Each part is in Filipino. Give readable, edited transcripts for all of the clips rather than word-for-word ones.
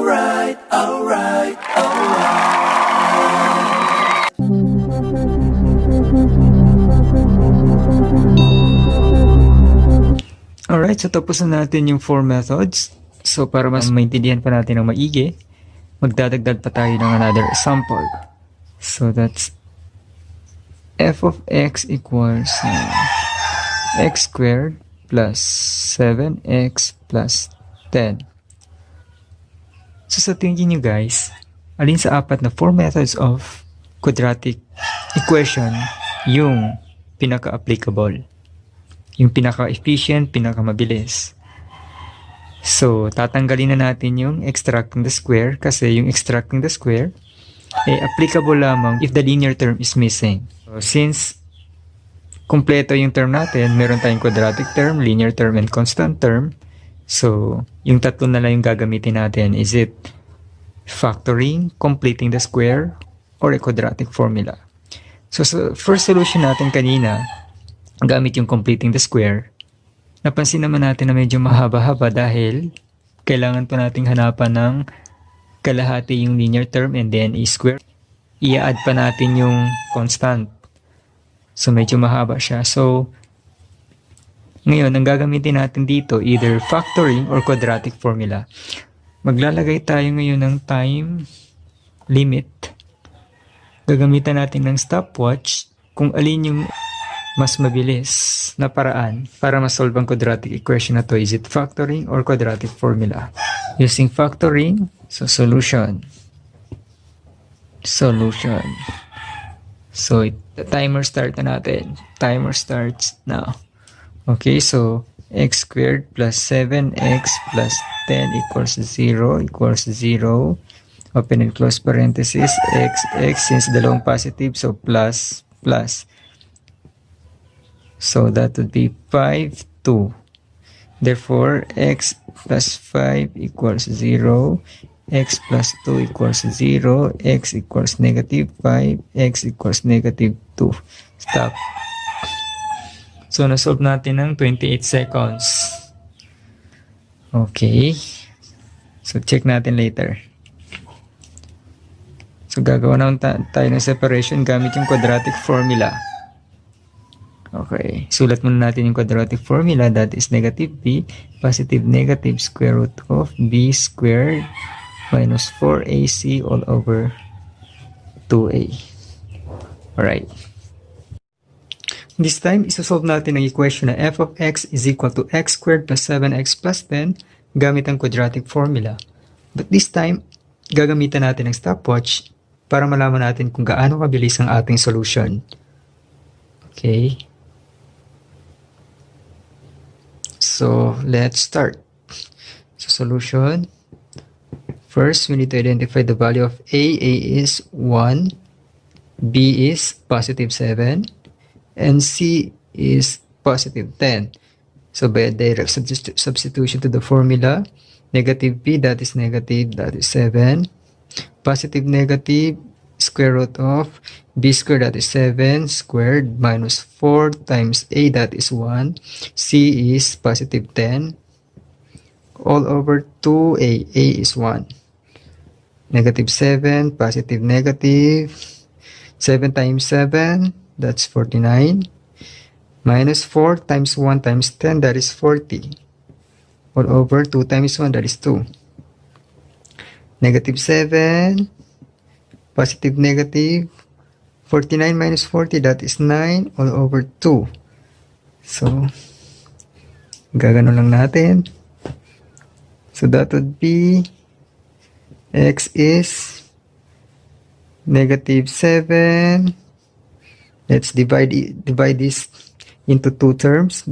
alright, alright, alright. Alright, so tapos na natin yung 4 methods. So para mas maintindihan pa natin ng maigi, magdadagdag pa tayo ng another example. So that's f of x equals x squared plus 7x plus 10. So sa tingin nyo guys, alin sa apat na 4 methods of quadratic equation yung pinaka-applicable? Yung pinaka-efficient, pinaka-mabilis? So, tatanggalin na natin yung extracting the square kasi yung extracting the square applicable lamang if the linear term is missing. So, since kumpleto yung term natin, meron tayong quadratic term, linear term, and constant term. So, yung tatlo na lang yung gagamitin natin. Is it factoring, completing the square, or a quadratic formula? So, first solution natin kanina, gamit yung completing the square, napansin naman natin na medyo mahaba-haba dahil kailangan pa nating hanapan ng kalahati yung linear term and then i-square. I-add pa natin yung constant. So, medyo mahaba siya. So, ngayon, ang gagamitin natin dito, either factoring or quadratic formula. Maglalagay tayo ngayon ng time limit. Gagamitan natin ng stopwatch kung alin yung mas mabilis na paraan para masolve ang quadratic equation na to. Is it factoring or quadratic formula? Using factoring, so solution. So, the timer start na natin. Timer starts now. Okay, so x squared plus 7x plus 10 equals 0 equals 0. Open and close parenthesis. X, since dalawang positive, so plus. So that would be 5, 2. Therefore, x plus 5 equals 0. X plus 2 equals 0. X equals negative 5. X equals negative 2. Stop. So, nasolve natin ng 28 seconds. Okay. So, check natin later. So, gagawa naman tayo ng separation gamit yung quadratic formula. Okay. Sulat muna natin yung quadratic formula. That is negative b, positive negative square root of b squared minus 4ac all over 2a. Alright. This time, isosolve natin ang equation na f of x is equal to x squared plus 7x plus 10 gamit ang quadratic formula. But this time, gagamitan natin ang stopwatch para malaman natin kung gaano kabilis ang ating solution. Okay. So, let's start. So, solution. First, we need to identify the value of a. A is 1. B is positive 7. And C is positive 10. So, by direct substitution to the formula, negative B, that is negative, that is 7. Positive negative, square root of b squared, that is 7 squared, minus 4 times a, that is 1. C is positive 10. All over 2a. A is 1. Negative 7, positive negative. 7 times 7, that's 49. Minus 4 times 1 times 10, that is 40. All over 2 times 1, that is 2. Negative 7, positive negative. 49 minus 40, that is 9, all over 2. So, gagano lang natin. So, that would be x is negative 7. Let's divide this into two terms.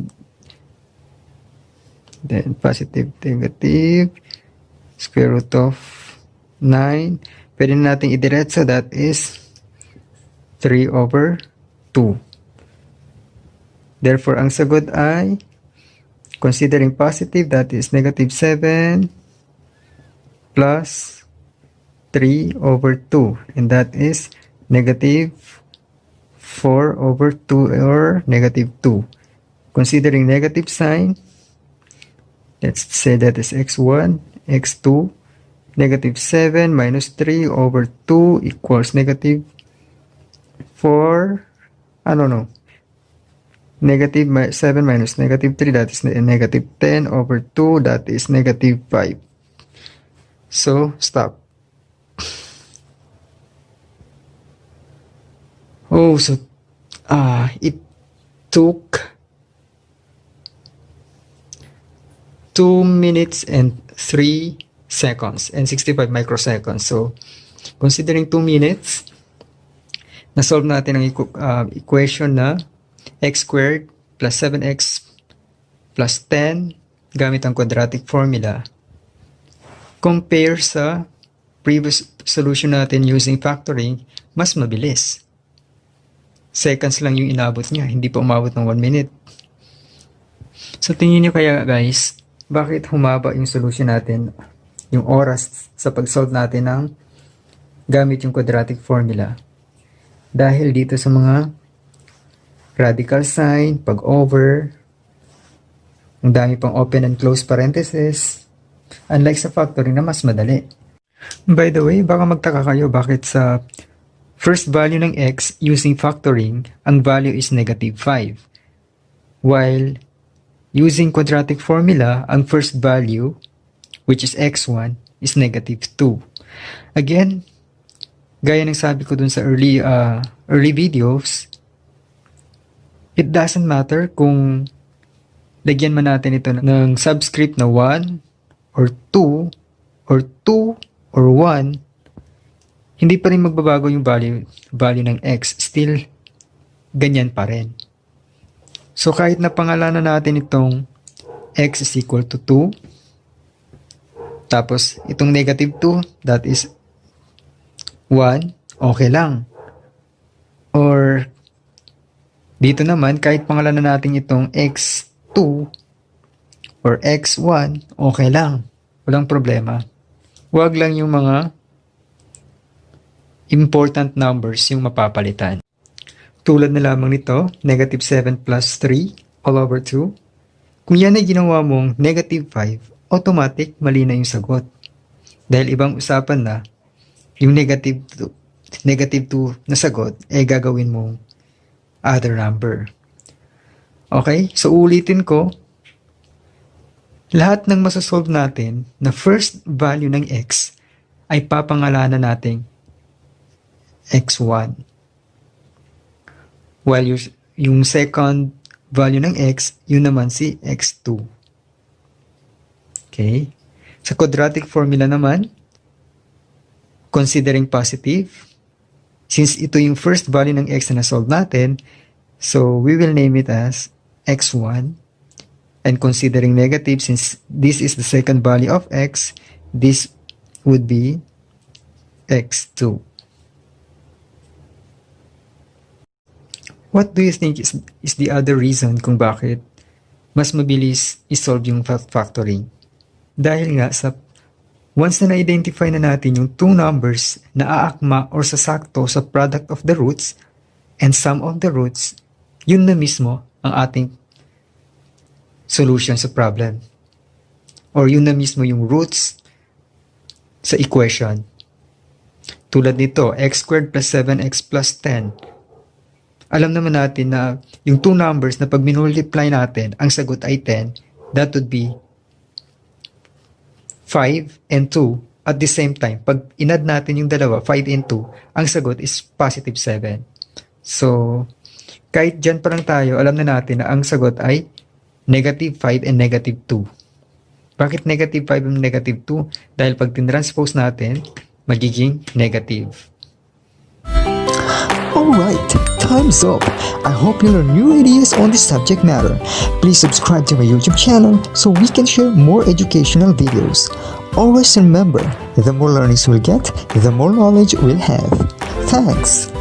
Then positive negative square root of 9. Pwede natin idiretso, that is 3 over 2. Therefore, ang sagot ay, considering positive, that is negative 7 plus 3 over 2. And that is negative 4 over 2 or negative 2. Considering negative sign, let's say that is x1, x2, Negative 7 minus 3 over 2 equals negative 4. Negative 7 minus negative 3, that is negative 10 over 2, that is negative 5. So, stop. Oh, so it took 2 minutes and 3 seconds and 65 microseconds. So, considering 2 minutes, na-solve natin ang equation na x squared plus 7x plus 10 gamit ang quadratic formula. Compare sa previous solution natin using factoring, mas mabilis. Seconds lang yung inabot niya, hindi pa umabot ng 1 minute. So, tingin nyo kaya guys, bakit humaba yung solution natin, yung oras sa pag-solve natin ng gamit yung quadratic formula? Dahil dito sa mga radical sign, pag-over, ang dami pang open and close parentheses, unlike sa factoring na mas madali. By the way, baka magtaka kayo bakit sa first value ng x using factoring, ang value is negative 5. While using quadratic formula, ang first value, which is x1, is negative 2. Again, gaya ng sabi ko dun sa early videos, it doesn't matter kung lagyan man natin ito ng subscript na 1 or 2 or 2 or 1, hindi pa rin magbabago yung value ng x. Still, ganyan pa rin. So, kahit na pangalanan natin itong x is equal to 2, tapos itong negative 2, that is 1, okay lang. Or, dito naman, kahit pangalanan natin itong x2 or x1, okay lang. Walang problema. Huwag lang yung mga important numbers yung mapapalitan. Tulad na lamang nito, negative 7 plus 3 all over 2. Kung yan ay ginawa mong negative 5, automatic mali na yung sagot. Dahil ibang usapan na, yung negative 2 na sagot, gagawin mong other number. Okay? So, ulitin ko, lahat ng masasolve natin na first value ng x ay papangalanan natin x1. While yung second value ng x, yun naman si x2. Okay? Sa quadratic formula naman, considering positive, since ito yung first value ng x na nasolve natin, so we will name it as x1. And considering negative, since this is the second value of x, this would be x2. What do you think is the other reason kung bakit mas mabilis isolve yung factoring? Dahil nga once na na-identify na natin yung two numbers na aakma or sasakto sa product of the roots and sum of the roots, yun na mismo ang ating solution sa problem. Or yun na mismo yung roots sa equation. Tulad nito, x squared plus 7x plus 10. Alam naman natin na yung two numbers na pag minultiply natin, ang sagot ay 10, that would be 5 and 2. At the same time, pag inad natin yung dalawa, 5 and 2, ang sagot is positive 7. So, kahit dyan pa lang tayo, alam na natin na ang sagot ay negative 5 and negative 2. Bakit negative 5 and negative 2? Dahil pag tinranspose natin, magiging negative. Alright, time's up. I hope you learn new ideas on this subject matter. Please subscribe to my YouTube channel so we can share more educational videos. Always remember, the more learnings we'll get, the more knowledge we'll have. Thanks.